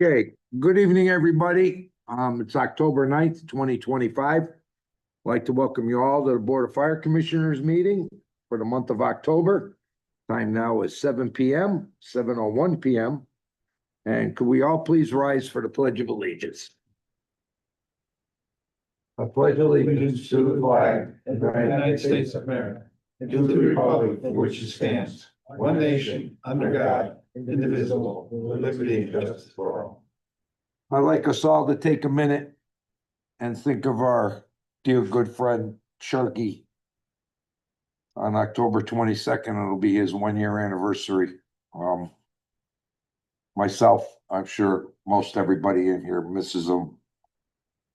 Okay, good evening, everybody. It's October 9th, 2025. I'd like to welcome you all to the Board of Fire Commissioners meeting for the month of October. Time now is 7 p.m., 7:01 p.m. And could we all please rise for the Pledge of Allegiance? I pledge allegiance to the flag of the United States of America, and to the republic for which it stands, one nation, under God, indivisible, with liberty and justice for all. I'd like us all to take a minute and think of our dear good friend Sharky. On October 22nd, it'll be his 1 year anniversary. Myself, I'm sure most everybody in here misses him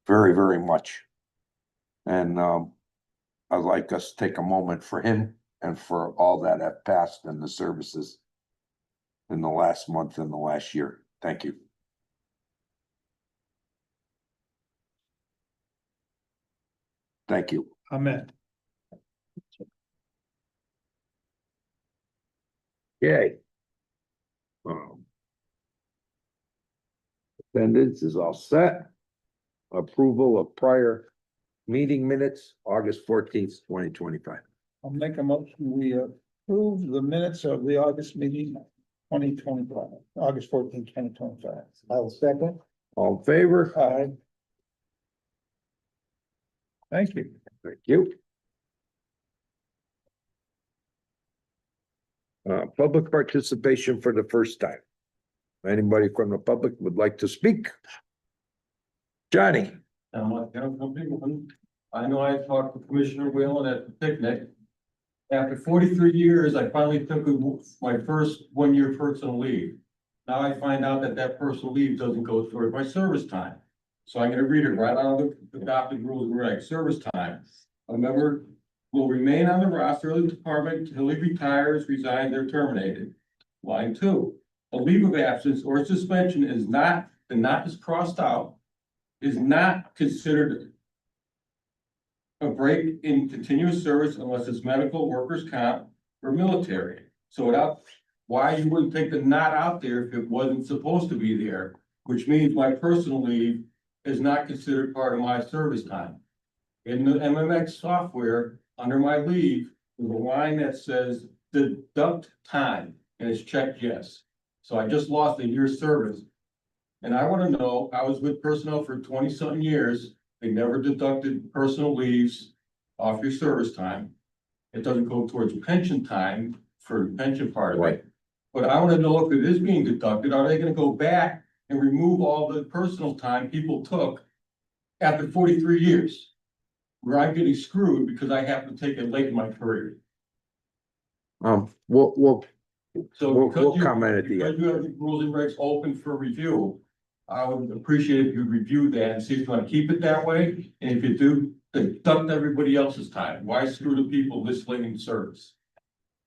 very, very much. And I'd like us to take a moment for him and for all that have passed in the services in the last month and the last year. Thank you. Thank you. Amen. Okay. Attendance is all set. Approval of prior meeting minutes, August 14th, 2025. I'll make a motion, we approve the minutes of the August meeting, 2025, August 14, 2025. I'll second. All in favor? Aye. Thank you. Thank you. Public participation for the first time. Anybody from the public would like to speak? Johnny? I know I talked to Commissioner Whalen at the picnic. After 43 years, I finally took my first 1 year personal leave. Now I find out that that personal leave doesn't go toward my service time. So I'm gonna read it right out of the adopted rules and regs. Service time. A member will remain on the roster of the department until he retires, resigns, or terminated. Line 2, a leave of absence or suspension is not, the not is crossed out, is not considered a break in continuous service unless it's medical, workers' comp, or military. So without, why you wouldn't take the not out there if it wasn't supposed to be there, which means my personal leave is not considered part of my service time. In the MMX software, under my leave, there's a line that says deduct time, and it's checked yes. So I just lost a year's service. And I want to know, I was with personnel for 20-something years. They never deducted personal leaves off your service time. It doesn't go towards pension time for the pension part of it. But I want to know if it is being deducted, are they going to go back and remove all the personal time people took after 43 years? Where I'm getting screwed because I have to take it late in my career. We'll So we'll comment at the because end. you have the rules and regs open for review, I would appreciate if you review that and see if you want to keep it that way. And if you do, deduct everybody else's time. Why screw the people this late in service?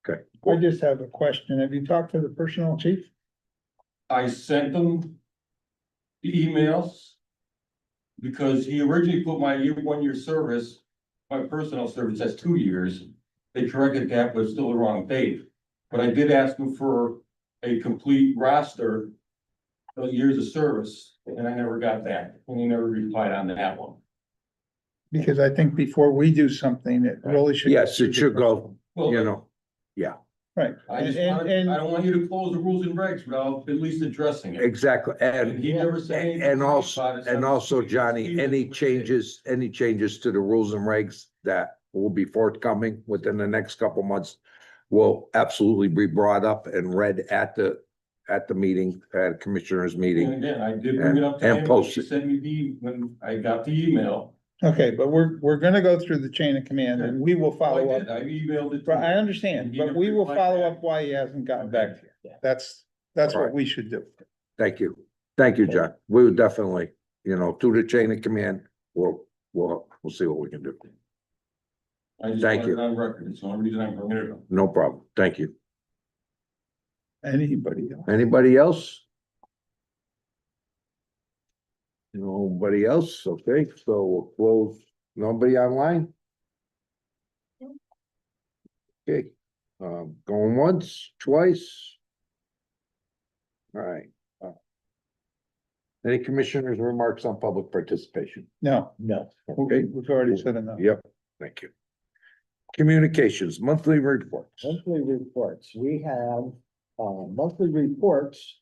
Okay. I just have a question. Have you talked to the personnel chief? I sent them the emails because he originally put my 1 year service, my personnel service as 2 years. They corrected that, but it's still the wrong date. But I did ask him for a complete roster of years of service, and I never got that, and he never replied on that one. Because I think before we do something, it really should. Yes, it should go, Well, you know, yeah, Right. I just And- wanted, and- I don't want you to close the rules and regs without at least addressing it. exactly. And he never said anything. And about also, it, so Johnny, any changes to the rules and regs that will be forthcoming within the next couple months will absolutely be brought up and read at the meeting, at commissioners And meeting. again, I did bring it up to And him, post he it. sent me when I got the email. Okay, but we're gonna go through the chain of command and we will I follow did, up. I emailed it. to But I him. understand, And he but never we will replied follow back. up why he hasn't gotten back to you. That's what Alright. we should do. Thank you. Thank you, John. We would definitely, through the chain of command, we'll see what we can do. I just Thank wanted you. it on record, it's the only reason I'm bringing it up. No problem. Thank you. Anybody else? Anybody else? Nobody else? Okay, so we'll close. Nobody online? Okay, going once, twice. All right. Any commissioners' remarks on public participation? No, No. okay, we've already said enough. Yep, thank you. Communications, monthly reports. Monthly reports, we have, monthly reports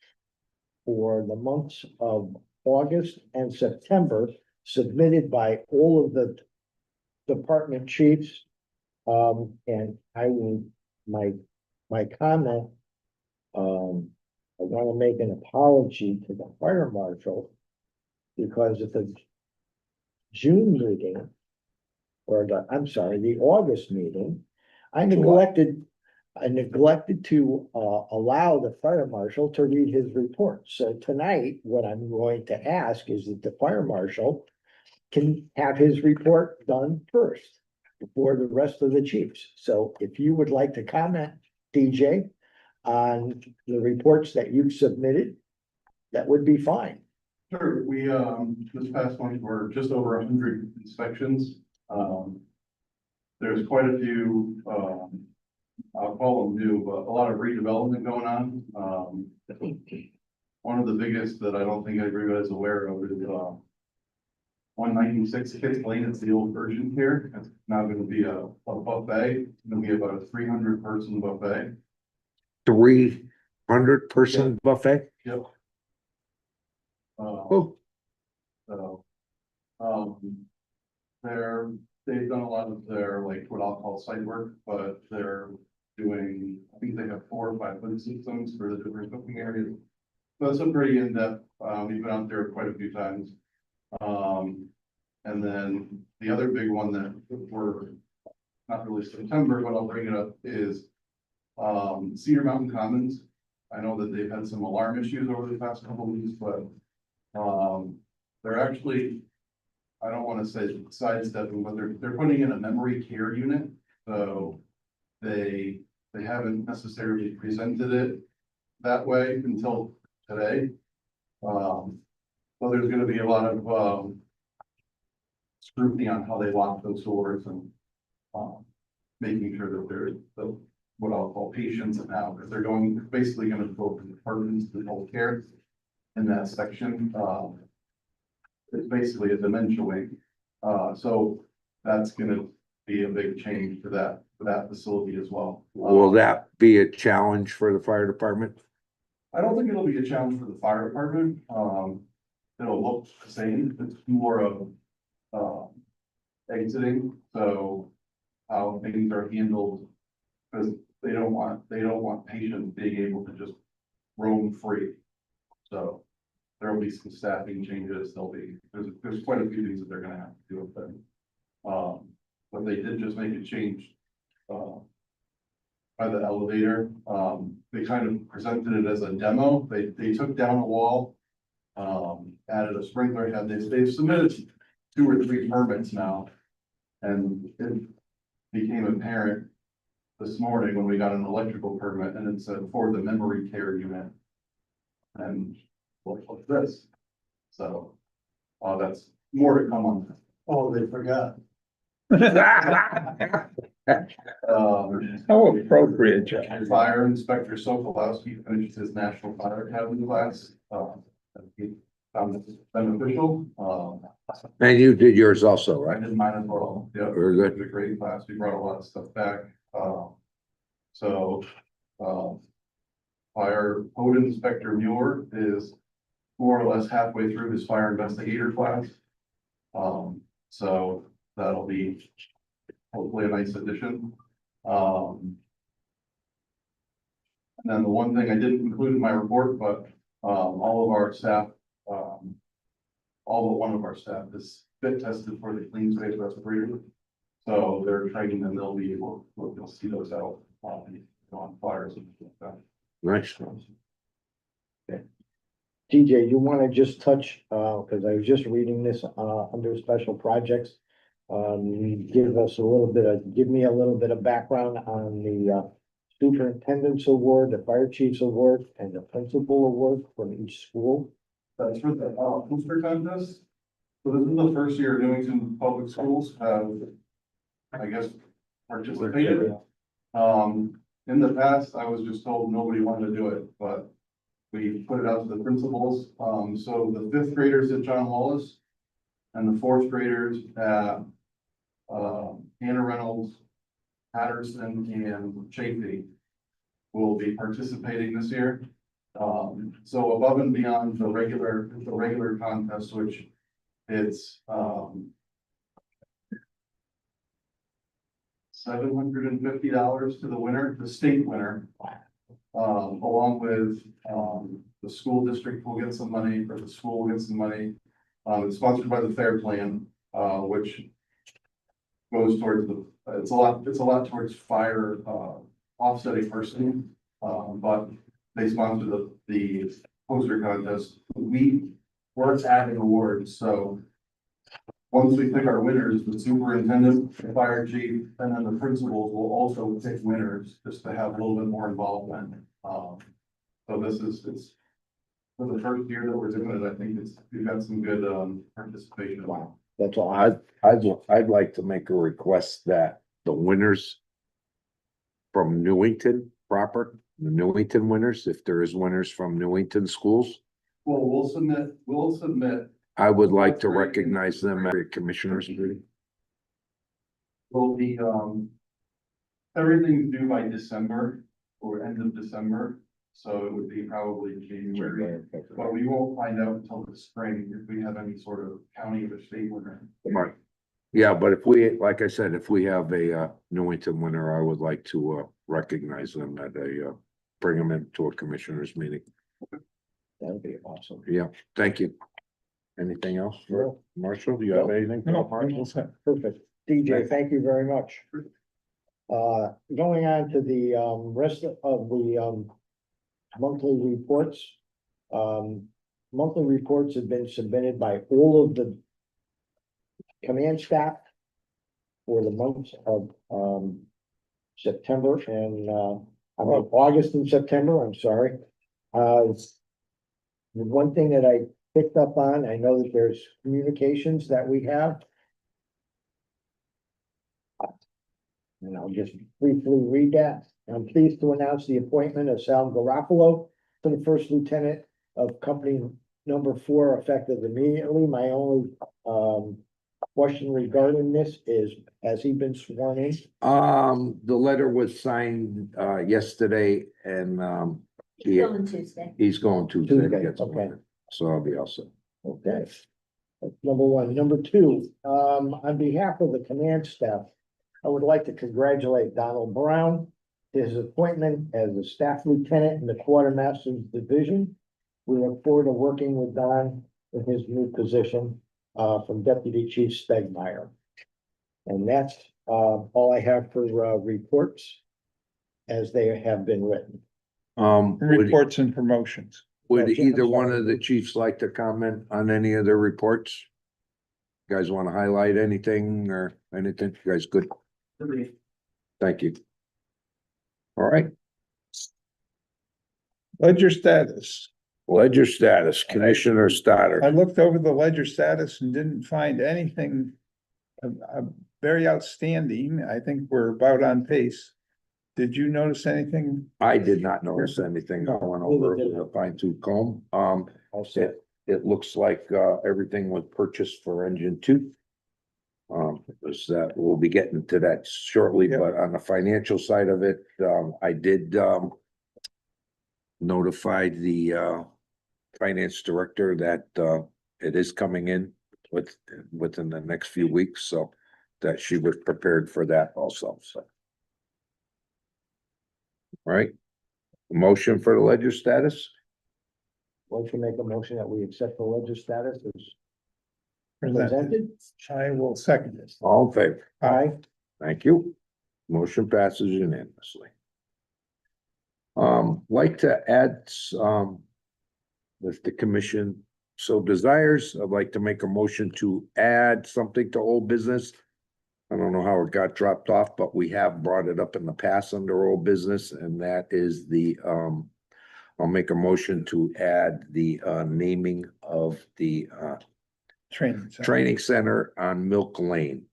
for the months of August and September submitted by all of the department chiefs. And I will, my comment, I want to make an apology to the fire marshal because at the June meeting, or I'm sorry, the August meeting, I neglected to allow the fire marshal to read his report. So tonight, what I'm going to ask is that the fire marshal can have his report done first before the rest of the chiefs. So if you would like to comment, DJ, on the reports that you've submitted, that would be fine. Sure, we, this past month, were just over 100 inspections. There's quite a few, I'll call them new, but a lot of redevelopment going on. One of the biggest that I don't think everybody's aware of is, 196 Kits Lane. It's the old Virgin Care. It's now gonna be a buffet. It's gonna be about a 300-person buffet. 300-person buffet? Yep. Oh, So, they've done a lot of their, like, what I'll call site work, but they're doing, I think they have 4 or 5 food systems for the different cooking areas. So it's a pretty in-depth, we've been out there quite a few times. And then the other big one that we're not really September, but I'll bring it up is, Cedar Mountain Commons. I know that they've had some alarm issues over the past couple of weeks, but they're actually, I don't want to say sidestepping, but they're putting in a memory care unit. So they haven't necessarily presented it that way until today. So there's going to be a lot of scrutiny on how they lock those doors and making sure that they're what I'll call patients now, because they're basically going to go from departments to healthcare in that section. It's basically a dementia wing. So that's gonna be a big change for that facility as well. will that be a challenge for the fire department? I don't think it'll be a challenge for the fire department. It'll look the same. It's more of exiting, so how things are handled. Because they don't want patients being able to just roam free. So there will be some staffing changes. There's quite a few things that they're gonna have to do with them. But they did just make a change by the elevator. They kind of presented it as a demo. They took down a wall, added a sprinkler head. They've submitted 2 or 3 permits now. And it became apparent this morning when we got an electrical permit, and it said for the memory care unit. And what's this? So, that's more to come on that. Oh, they forgot. Um, How appropriate, John. Fire Inspector Sokolowski finished his National Fire Academy class. And he found it beneficial. And you did yours also, I right? did mine as well. Yeah, Very good. it was a great class. We brought a lot of stuff back. Fire Code Inspector Muir is more or less halfway through his fire investigator class. So that'll be hopefully a nice addition. And then the one thing I didn't include in my report, but all of our staff, all but one of our staff is fit tested for the clean space respirator. So they're training and they'll be able, you'll see those out on fires and stuff like that. Nice. DJ, you want to just touch, because I was just reading this, under special projects. Give me a little bit of background on the, superintendent's award, the fire chief's award, and the principal award from each school. That's for the poster contest. So this is the first year Newington Public Schools have, I guess, participated. In the past, I was just told nobody wanted to do it, but we put it out to the principals. So the fifth graders at John Wallace and the fourth graders at Hannah Reynolds, Patterson, and Chafee will be participating this year. So above and beyond the regular contest, which it's $750 to the winner, the state winner. Along with, the school district will get some money, or the school will get some money. It's sponsored by the Fair Plan, which goes towards it's a lot towards fire, offsetting person. But they sponsor the poster contest. We're adding awards, so once we pick our winners, the superintendent, the fire chief, and then the principals will also pick winners, just to have a little bit more involvement. So it's for the first year that we're doing it, I think we've got some good, participation. Wow, that's all. I'd like to make a request that the winners from Newington proper, the Newington winners, if there is winners from Newington schools, Well, we'll submit, I would like to recognize them at the commissioners meeting. will be, everything's due by December or end of December. So it would be probably January, but we won't find out until the spring if we have any sort of county or state winner. Right. Yeah, but if we, like I said, if we have a Newington winner, I would like to recognize them at bring them into a commissioners meeting. That'd be awesome. Yeah, thank you. Anything else? No. Marshall, do you have anything? No, Marshall? Perfect. DJ, thank you very much. Going on to the rest of the monthly reports. Monthly reports have been submitted by all of the command staff for the months of September and August and September, I'm sorry. The one thing that I picked up on, I know that there's communications that we have. And I'll just briefly read that. I'm pleased to announce the appointment of Sal Garofalo to the first lieutenant of company number 4 effective immediately. My only question regarding this is, has he been sworn in? The letter was signed yesterday and Going Tuesday. he's going Tuesday to Tuesday, get some okay. letter. So I'll be all set. Okay. That's number one. Number two, on behalf of the command staff, I would like to congratulate Donald Brown, his appointment as a staff lieutenant in the quartermaster's division. We look forward to working with Don in his new position, from Deputy Chief Stegmeyer. And that's, all I have for, reports as they have been written. Would, Reports and promotions. would Jim, I'm either one sorry. of the chiefs like to comment on any of their reports? You guys want to highlight anything or anything? You guys good? Thank you. All right, Ledger status. ledger status, Commissioner I Stoddard. looked over the ledger status and didn't find anything very outstanding. I think we're about on pace. Did you notice anything? I did not notice anything. I went over it with a fine tooth comb. All set. It looks like everything was purchased for engine 2. Is that we'll be getting to that shortly, Yeah. but on the financial side of it, I did notify the finance director that it is coming in within the next few weeks, so that she was prepared for that also, so. All right, motion for the ledger status? Why don't you make a motion that we accept the ledger status as Presented. presented? I will second this. All in favor? Aye. Thank you. Motion passes unanimously. Like to add, if the commission so desires, I'd like to make a motion to add something to old business. I don't know how it got dropped off, but we have brought it up in the past under old business, and that is the, I'll make a motion to add the, naming of the, Training. center. training center on Milk Lane.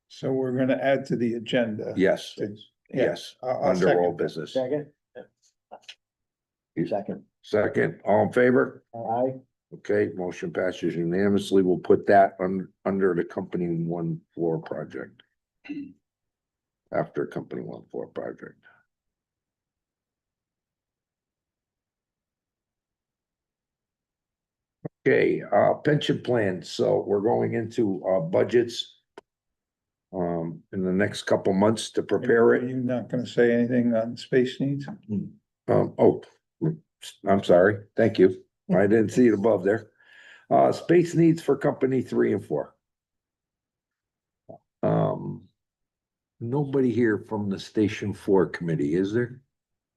So we're gonna add to the agenda. Yes, Yeah, yes, I'll under second old that. business. Second? Second. Second, all in favor? Aye. Okay, motion passes unanimously. We'll put that under the company one floor project. After company one floor project. Okay, pension plan. So we're going into budgets. In the next couple months to prepare Are it. you not gonna say anything on space needs? Oh, I'm sorry. Thank you. I didn't see it above there. Space needs for company 3 and 4. Nobody here from the Station 4 committee, is there?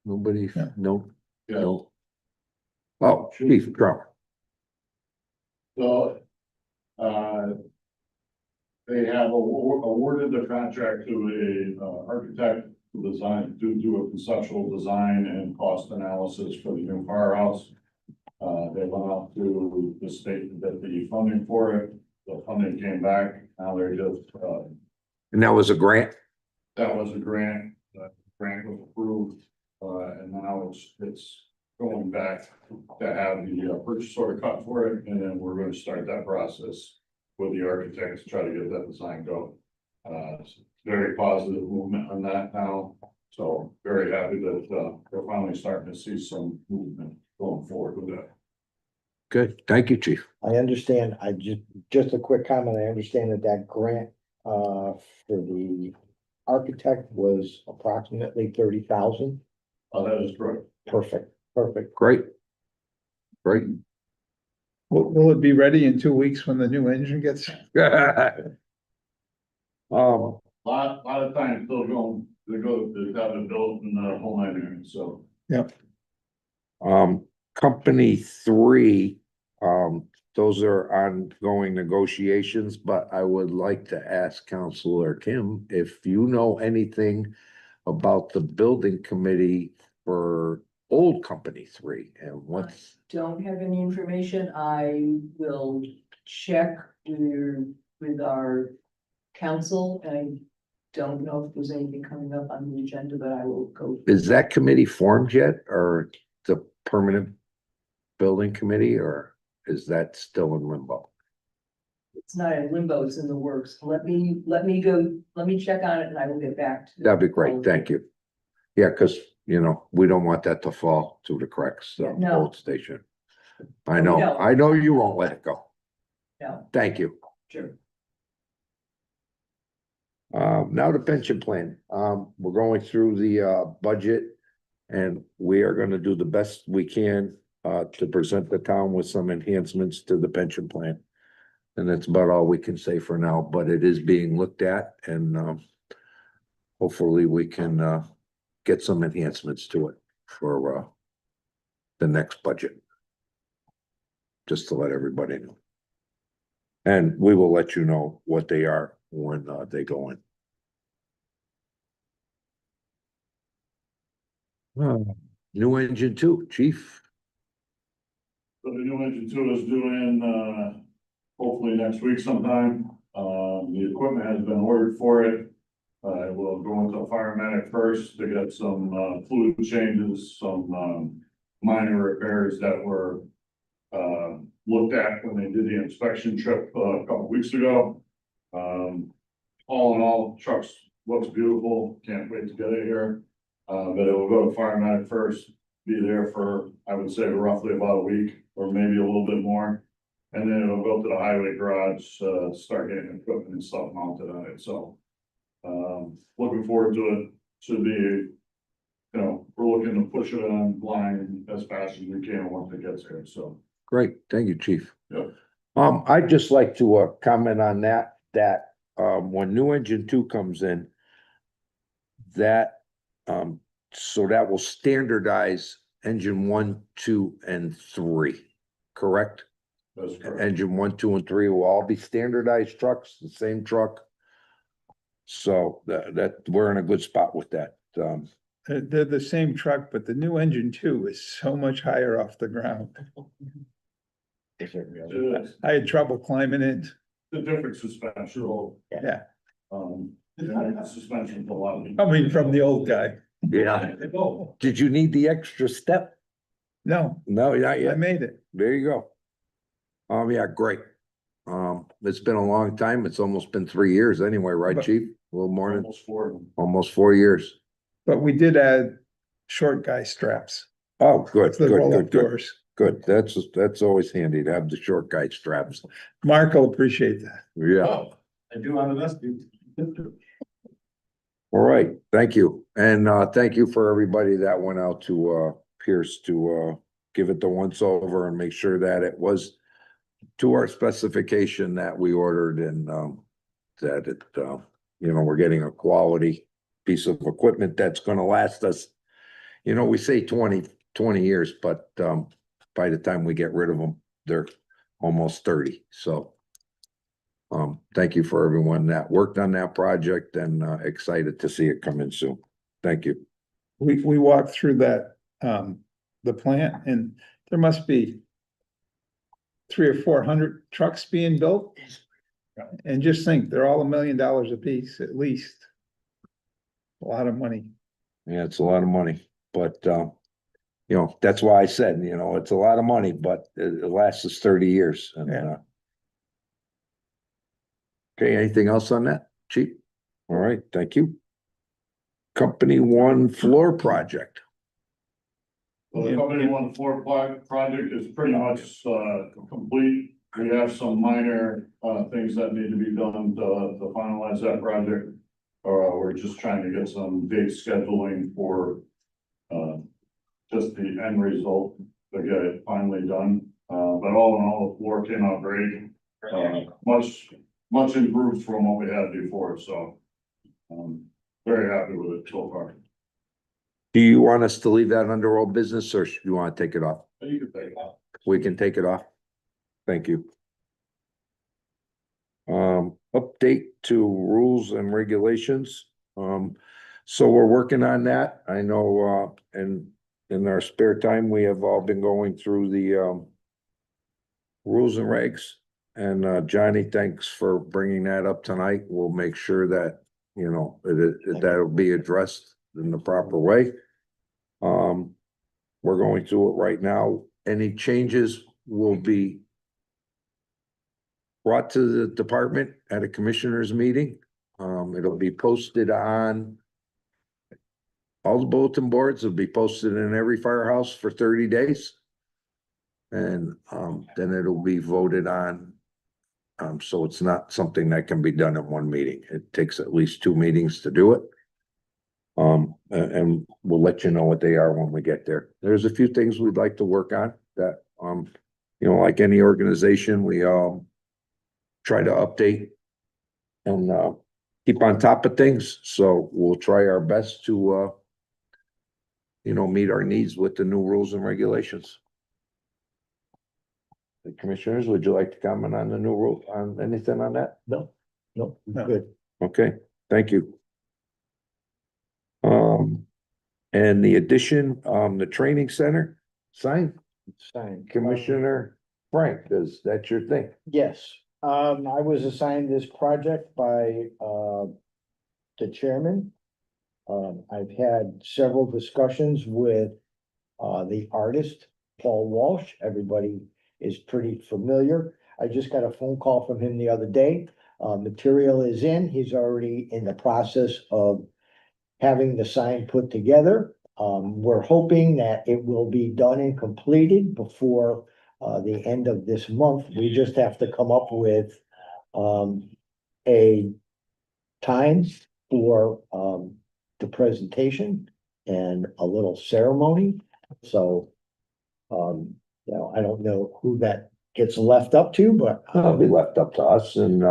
Nobody? No. No? Yeah. No. Oh, Chief Drummer. So, they have awarded the contract to a architect to design, to do a conceptual design and cost analysis for the new firehouse. They went out to the state to get the funding for it. The funding came back. Now they're just, And that was a grant? that was a grant, grant was approved, and now it's going back to have the purchase order cut for it, and then we're gonna start that process with the architects to try to get that design going. Very positive movement on that now, so very happy that, we're finally starting to see some movement going forward with that. Good. Thank you, Chief. I understand, just a quick comment, I understand that grant, for the architect was approximately 30,000. That is correct. Perfect, perfect. Great. Great. Will it be ready in 2 weeks when the new engine gets? Lot of time still going, they got it built and the whole nine yards, so. Company 3, those are ongoing negotiations, but I would like to ask Counselor Kim if you know anything about the building committee for old company 3 and what's, Don't have any information. I will check with our council. I don't know if there's anything coming up on the agenda, but I will go. is that committee formed yet or the permanent building committee, or is that still in limbo? It's not in limbo, it's in the works. Let me check on it and I will get back to. That'd be great. Thank you. Yeah, because, we don't want that to fall through the cracks, the No. old station. I We know, don't. I know you won't let it go. No, Thank you. sure. Now the pension plan. We're going through the budget. And we are gonna do the best we can to present the town with some enhancements to the pension plan. And that's about all we can say for now, but it is being looked at and hopefully we can get some enhancements to it for the next budget. Just to let everybody know. And we will let you know what they are when they go in. New engine 2, Chief. So the new engine 2 is due in, hopefully next week sometime. The equipment has been ordered for it. It will go into a fire medic first to get some, fluid changes, some, minor repairs that were, looked at when they did the inspection trip a couple weeks ago. All in all, trucks looks beautiful. Can't wait to get it here. But it will go to fire medic first, be there for, I would say roughly about a week or maybe a little bit more. And then it'll go to the highway garage, start getting equipment and stuff mounted on it. So, looking forward to it. Should be, we're looking to push it online as fast as we can once it gets here. So. Great, thank you, Chief. Yep. I'd just like to comment on that when new engine 2 comes in. So that will standardize engine 1, 2, and 3, correct? That's correct. Engine 1, 2, and 3 will all be standardized trucks, the same truck. So that we're in a good spot with that. They're the same truck, but the new engine 2 is so much higher off the ground. Is it really? It is. I had trouble climbing in. The different suspension. Yeah, The suspension's a lot. coming from the old guy. Yeah. Did you need the extra step? No, No, not I yet. made it. There you go. Yeah, great. It's been a long time. It's almost been 3 years anyway, right, But- Chief? A little more than Almost 4. almost 4 years. But we did add short guy straps Oh, good, to the good, roll-up good, good, doors. good. That's always handy to have the short guy straps. Mark will appreciate that. Yeah. Oh, I do on the best. All right, thank you. And thank you for everybody that went out to Pierce to give it the once over and make sure that it was to our specification that we ordered and that it we're getting a quality piece of equipment that's gonna last us. We say 20 years, but by the time we get rid of them, they're almost 30. So thank you for everyone that worked on that project and excited to see it come in soon. Thank you. We walked through that, the plant, and there must be 300 or 400 trucks being built. And just think, they're all $1 million a piece, at least. A lot of money. Yeah, it's a lot of money, but that's why I said, it's a lot of money, but it lasts us 30 years. And Yeah. okay, anything else on that, Chief? All right, thank you. Company One Floor Project. So the company one floor project is pretty much complete. We have some minor things that need to be done to finalize that project. We're just trying to get some date scheduling for just the end result to get it finally done. But all in all, the floor came out great. Much improved from what we had before, so very happy with it so far. Do you want us to leave that under old business or should you want to take it off? You can take it off. We can take it off. Thank you. Update to rules and regulations. So we're working on that. I know, and in our spare time, we have all been going through the, rules and regs. And, Johnny, thanks for bringing that up tonight. We'll make sure that, that'll be addressed in the proper way. We're going through it right now. Any changes will be brought to the department at a commissioners meeting. It'll be posted on all the bulletin boards. It'll be posted in every firehouse for 30 days. And then it'll be voted on. So it's not something that can be done in one meeting. It takes at least 2 meetings to do it. And we'll let you know what they are when we get there. There's a few things we'd like to work on that, like any organization, we try to update and keep on top of things. So we'll try our best to meet our needs with the new rules and regulations. The commissioners, would you like to comment on the new rule, on anything on that? No, No. good. Okay, thank you. And the addition, the training center sign, Signed. Commissioner Frank, is that your thing? Yes, I was assigned this project by, the chairman. I've had several discussions with, the artist, Paul Walsh. Everybody is pretty familiar. I just got a phone call from him the other day. Material is in. He's already in the process of having the sign put together. We're hoping that it will be done and completed before the end of this month. We just have to come up with a time for the presentation and a little ceremony. So I don't know who that gets left up to, but It'll be left up to us and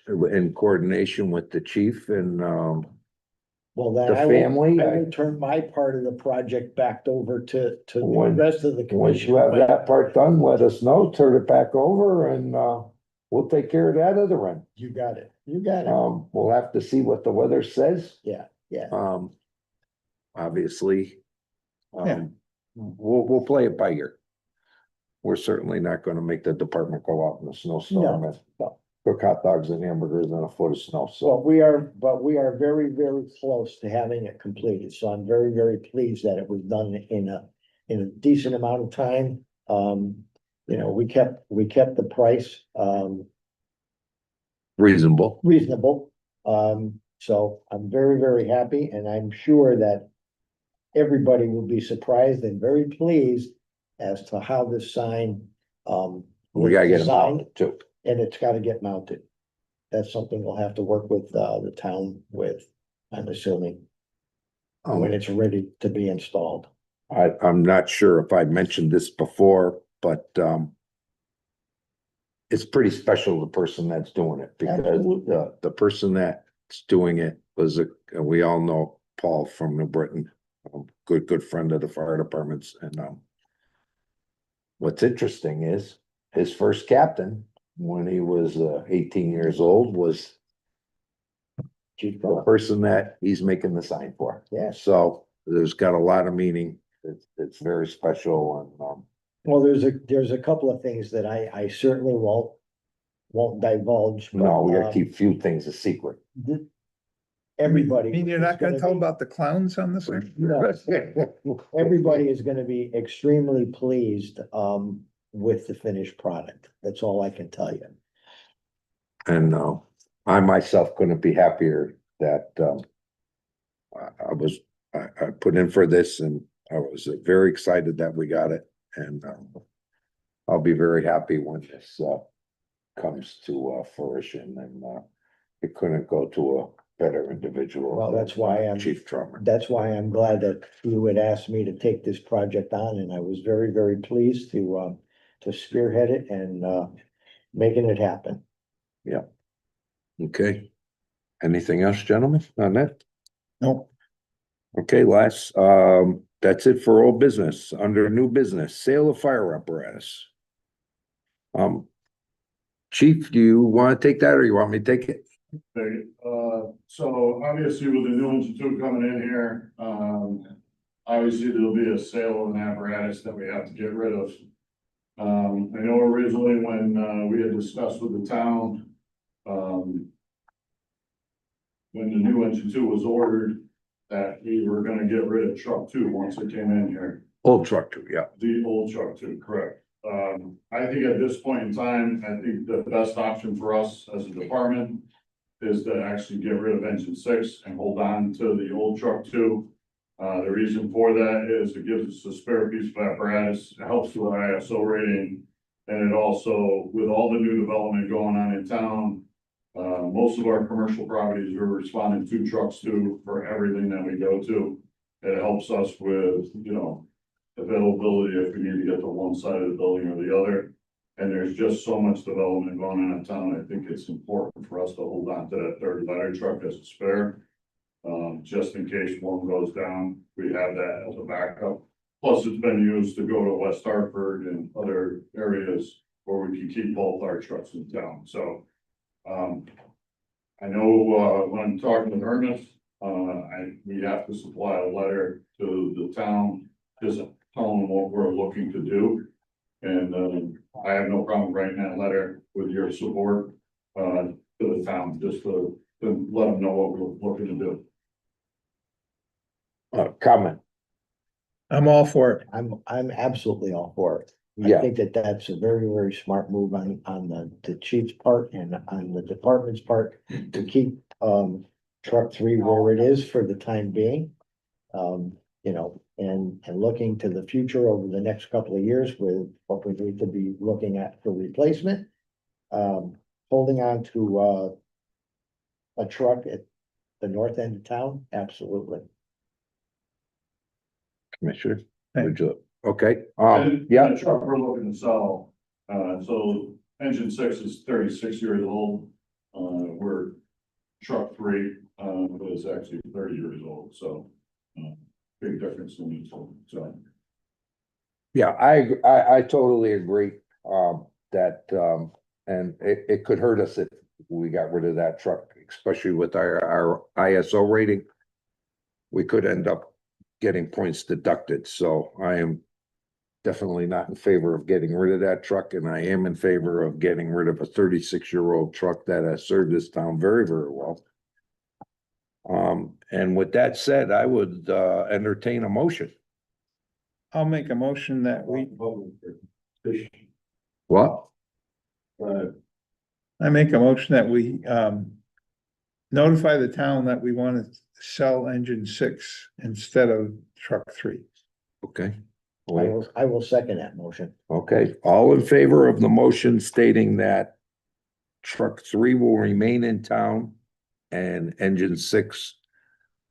in coordination with the chief and well, then the I family. will turn my part of the project back over to the When- rest of the Once you commission. have but- that part done, let us know, turn it back over and we'll take care of that other end. You got it. You got it. We'll have to see what the weather says. Yeah. Obviously. Yeah. We'll play it by ear. We're certainly not gonna make the department go out in a snowstorm and no. cook hot dogs and hamburgers in a foot of snow, so. But we are very, very close to having it completed. So I'm very, very pleased that it was done in a decent amount of time. You know, we kept the price, Reasonable. reasonable. So I'm very, very happy, and I'm sure that everybody will be surprised and very pleased as to how this sign, We gotta get them designed, out too. and it's gotta get mounted. That's something we'll have to work with, the town with, I'm assuming, when it's ready to be installed. I'm not sure if I mentioned this before, but, it's pretty special, the person that's doing it, because Absolutely. the person that's doing it was we all know Paul from New Britain, good friend of the fire departments, and, what's interesting is his first captain, when he was, 18 years old, was the person that he's making the sign for. Yes. So there's got a lot of meaning. It's very special, and, Well, there's a couple of things that I certainly won't divulge. but, no, we gotta keep few things a secret. Everybody. I mean, you're not gonna tell about the clowns on this one? Everybody is gonna be extremely pleased, with the finished product. That's all I can tell you. And, I myself couldn't be happier that, I put in for this, and I was very excited that we got it, and, I'll be very happy when this, comes to, fruition, and, it couldn't go to a better individual. Well, that's why I'm- Chief Drummer. That's why I'm glad that you had asked me to take this project on, and I was very, very pleased to spearhead it and, making it happen. Okay. Anything else, gentlemen, on that? No, Okay, last, that's it for old business. Under new business, sale of fire apparatus. Chief, do you want to take that, or you want me to take it? Okay, so obviously with the Newington two coming in here, obviously there'll be a sale of an apparatus that we have to get rid of. I know originally when, we had discussed with the town, when the new engine two was ordered, that we were gonna get rid of truck two once it came in here. Old truck too, yeah. The old truck two, correct. I think at this point in time, I think the best option for us as a department is to actually get rid of engine six and hold on to the old truck two. The reason for that is it gives us a spare piece of apparatus, it helps with our ISO rating. And it also, with all the new development going on in town, most of our commercial properties are responding to trucks too for everything that we go to. It helps us with, availability if we need to get to one side of the building or the other. And there's just so much development going on in town, I think it's important for us to hold on to that third ladder truck as a spare. Just in case one goes down, we have that as a backup. Plus, it's been used to go to West Hartford and other areas where we can keep both our trucks in town, so. I know, when I'm talking with Ernest, we have to supply a letter to the town, just telling them what we're looking to do. And, I have no problem writing that letter with your support, to the town, just to let them know what we're looking to do. Comment, I'm all for it. I'm absolutely all for it. I yeah, think that that's a very, very smart move on the chief's part and on the department's part to keep, truck three where it is for the time being. And looking to the future over the next couple of years with what we need to be looking at for replacement. Holding on to, a truck at the north end of town, absolutely. Commissioner. Thank would you- Okay, And yeah, the truck we're looking to sell, so engine six is 36 years old. We're truck three, is actually 30 years old, so, big difference in each one, so. yeah, I totally agree, that, and it could hurt us if we got rid of that truck, especially with our ISO rating. We could end up getting points deducted, so I am definitely not in favor of getting rid of that truck, and I am in favor of getting rid of a 36-year-old truck that has served this town very, very well. And with that said, I would, entertain a motion. I'll make a motion that What? I make a motion that we, notify the town that we want to sell engine 6 instead of truck 3. Okay. I will second that motion. Okay, all in favor of the motion stating that truck 3 will remain in town and engine 6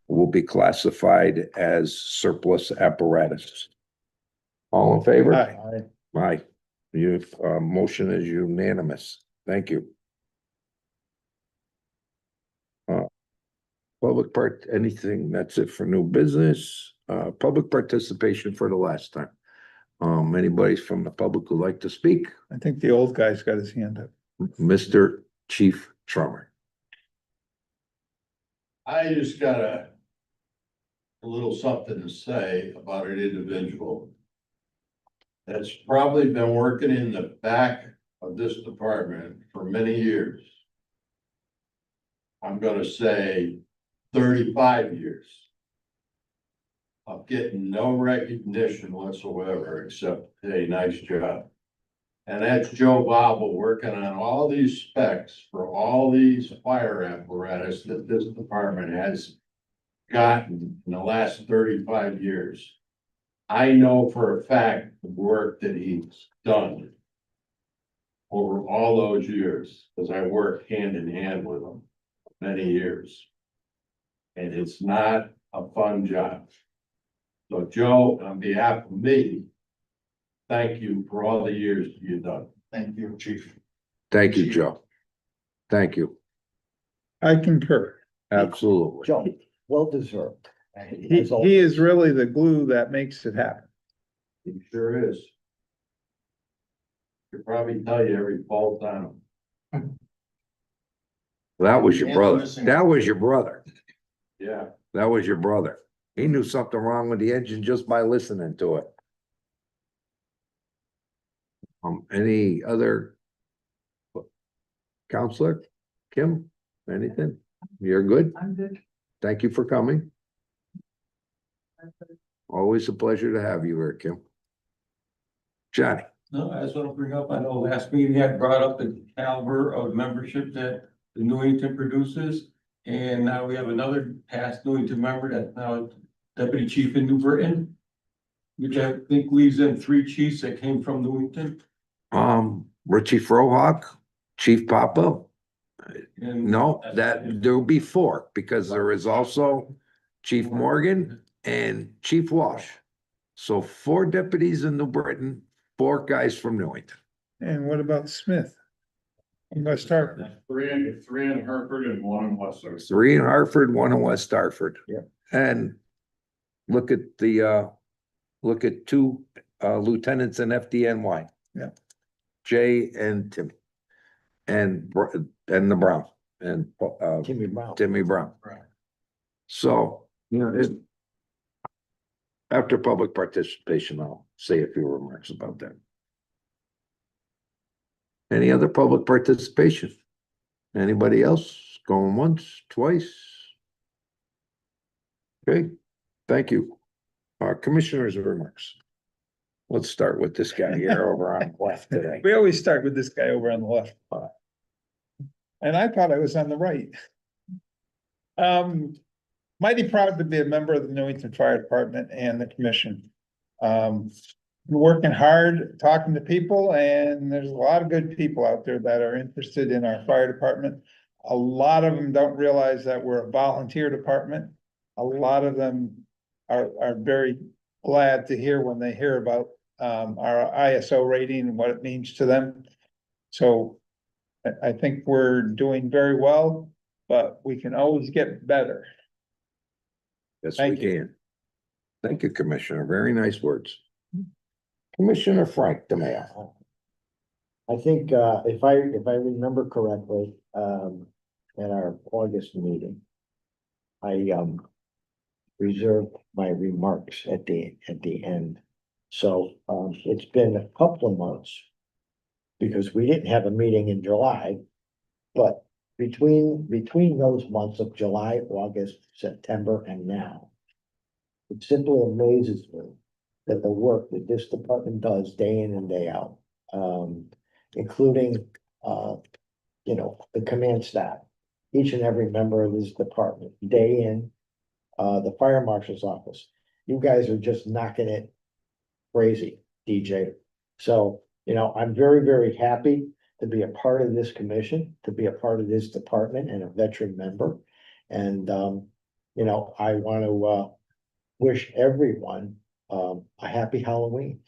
will be classified as surplus apparatus? All in favor? Aye. Aye. Your, motion is unanimous. Thank you. Public part, anything, that's it for new business, public participation for the last time. Anybody from the public who'd like to speak? I think the old guy's got his hand up. Mr. Chief Trummer. I just got a little something to say about an individual that's probably been working in the back of this department for many years. I'm gonna say 35 years of getting no recognition whatsoever except, hey, nice job. And that's Joe Bobble working on all these specs for all these fire apparatus that this department has gotten in the last 35 years. I know for a fact the work that he's done over all those years, because I worked hand in hand with him many years. And it's not a fun job. So Joe, on behalf of me, thank you for all the years you've done. Thank you, chief. Thank you, Joe. Thank you. I concur. Absolutely. Joe, well deserved. He is really the glue that makes it happen. He sure is. Could probably tell you every fault on him. That was your And brother. missing- That was your brother. Yeah. That was your brother. He knew something wrong with the engine just by listening to it. Any other? Counselor, Kim, anything? You're good? I'm good. Thank you for coming. Always a pleasure to have you here, Kim. Johnny, No, I just want to bring up, I know last meeting I brought up the caliber of membership that the Newington produces. And now we have another past Newington member that's now deputy chief in New Britain. Which I think leaves in 3 chiefs that came from Newington. Richie Frohock, Chief Papa. And No, that there will be 4 because there is also Chief Morgan and Chief Walsh. So 4 deputies in New Britain, 4 guys from Newington. And what about Smith? In West Hartford. 3 in Hartford and 1 in Western. 3 in Hartford, 1 in West Hartford. Yeah. And look at the, look at 2 lieutenants in FDNY. Yeah. Jay and Timmy. And the Brown and Timmy Brown. Timmy Brown. Right. So, you know, after public participation, I'll say a few remarks about that. Any other public participation? Anybody else going once, twice? Okay, thank you. Commissioners' remarks. Let's start with this guy here over on the left today. We always start with this guy over on the left. And I thought I was on the right. Mighty proud to be a member of the Newington Fire Department and the commission. Working hard, talking to people, and there's a lot of good people out there that are interested in our fire department. A lot of them don't realize that we're a volunteer department. A lot of them are very glad to hear when they hear about our ISO rating and what it means to them. So I think we're doing very well, but we can always get better. Yes, we Thank you. can. Thank you, Commissioner. Very nice words. Commissioner Frank DeMayo. I think, if I remember correctly, at our August meeting, I, reserved my remarks at the end. So, it's been a couple of months because we didn't have a meeting in July, but between those months of July, August, September, and now, it simply amazes me that the work that this department does day in and day out, including, you know, the command staff, each and every member of this department, day in, the fire marshal's office. You guys are just knocking it crazy, DJ. So, you know, I'm very, very happy to be a part of this commission, to be a part of this department and a veteran member. And, you know, I want to, wish everyone, a happy Halloween.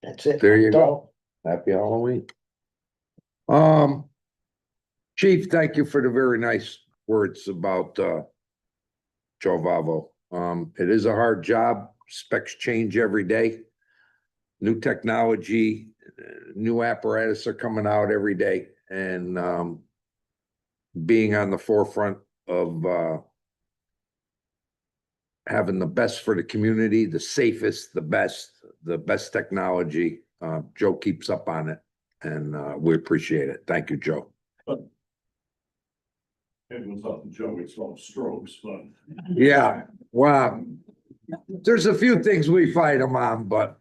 That's it. There you I'm go. Happy Halloween. Chief, thank you for the very nice words about, Joe Vavo. It is a hard job. Specs change every day. New technology, new apparatus are coming out every day, and, being on the forefront of, having the best for the community, the safest, the best technology. Joe keeps up on it, and, we appreciate it. Thank you, Joe. It was up to Joe, it's all strokes, but. Yeah, wow. There's a few things we fight him on, but.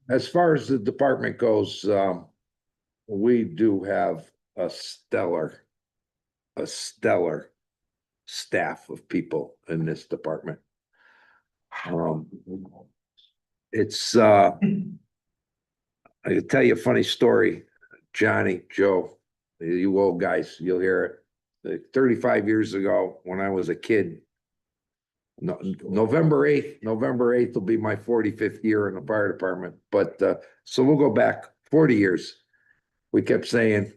As far as the department goes, we do have a stellar staff of people in this department. It's, I can tell you a funny story, Johnny, Joe, you old guys, you'll hear it. Like 35 years ago, when I was a kid, November 8th will be my 45th year in the fire department. But, so we'll go back 40 years. We kept saying,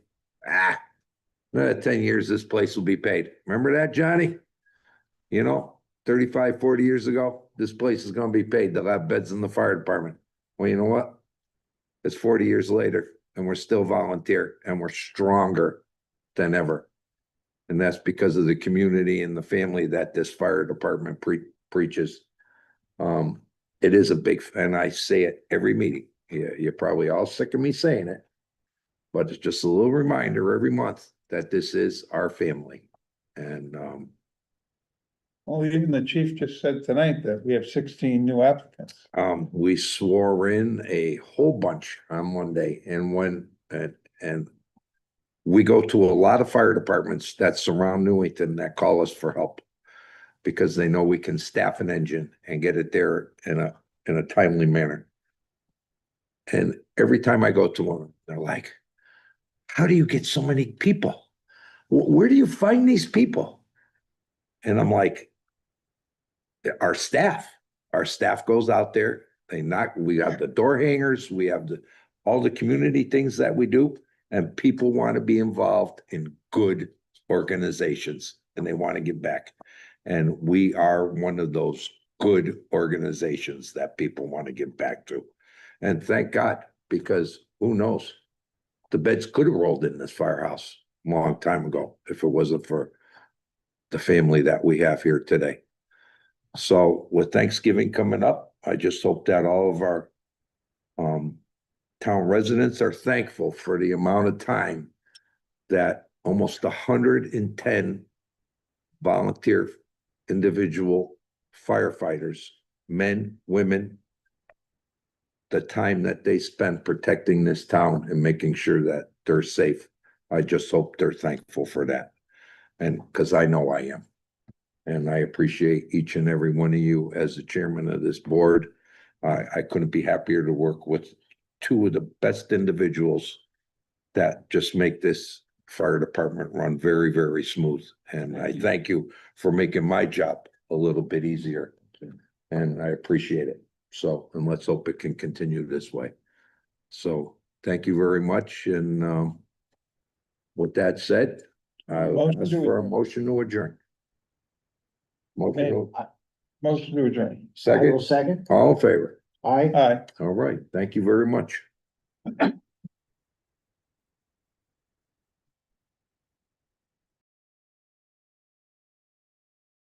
10 years, this place will be paid. Remember that, Johnny? You know, 35, 40 years ago, this place is gonna be paid. They'll have beds in the fire department. Well, you know what? It's 40 years later, and we're still volunteer, and we're stronger than ever. And that's because of the community and the family that this fire department preaches. It is a big, and I say it every meeting. You're probably all sick of me saying it, but it's just a little reminder every month that this is our family. And, Well, even the chief just said tonight that we have 16 new applicants. we swore in a whole bunch on Monday, and and we go to a lot of fire departments that surround Newington that call us for help because they know we can staff an engine and get it there in a timely manner. And every time I go to one, they're like, how do you get so many people? Where do you find these people? And I'm like, our staff goes out there, we have the door hangers, we have all the community things that we do, and people want to be involved in good organizations and they want to give back. And we are one of those good organizations that people want to give back to. And thank God, because who knows? The beds could have rolled in this firehouse a long time ago if it wasn't for the family that we have here today. So with Thanksgiving coming up, I just hope that all of our town residents are thankful for the amount of time that almost 110 volunteer individual firefighters, men, women, the time that they spend protecting this town and making sure that they're safe. I just hope they're thankful for that. And because I know I am. And I appreciate each and every one of you as the chairman of this board. I couldn't be happier to work with two of the best individuals that just make this fire department run very, very smooth. And I thank you for making my job a little bit easier. And I appreciate it. So, and let's hope it can continue this way. So thank you very much. And with that said, Motion ask to for a adjourn. motion to adjourn. Motion to, Motion to adjourn. I will second, second. all in favor? Aye. Aye. All right, thank you very much.